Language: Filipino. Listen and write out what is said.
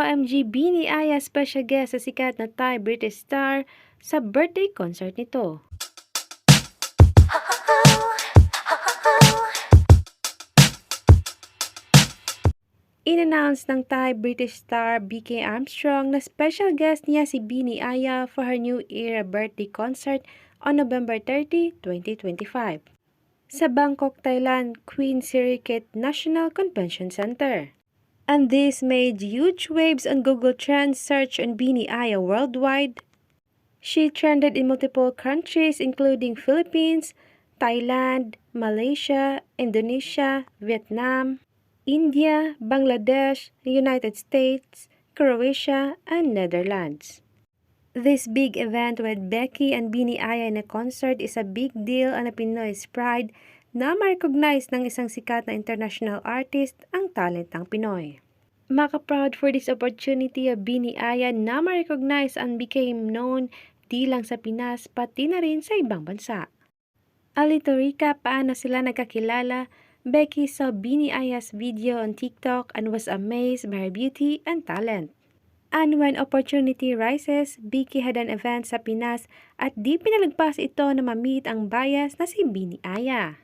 OMG Bini Aya special guest sa sikat na Thai British star sa birthday concert nito. In-announce ng Thai British star BK Armstrong na special guest niya si Bini Aya for her New Era birthday concert on November 30, 2025 sa Bangkok, Thailand, Queen Sirikit National Convention Center. And this made huge waves on Google Trends search on Bini Aya worldwide. She trended in multiple countries including Philippines, Thailand, Malaysia, Indonesia, Vietnam, India, Bangladesh, United States, Croatia, and Netherlands. This big event with Becky and Bini Aya in a concert is a big deal and a Pinoy's pride na ma-recognize ng isang sikat na international artist ang talent ng Pinoy. Maka-proud for this opportunity of Bini Aya na ma-recognize and became known di lang sa Pinas pati na rin sa ibang bansa. A little recap paano sila nagkakilala. Becky saw Bini Aya's video on TikTok and was amazed by her beauty and talent. And when opportunity rises, Becky had an event sa Pinas at di pinalagpas ito na ma-meet ang bias na si Bini Aya.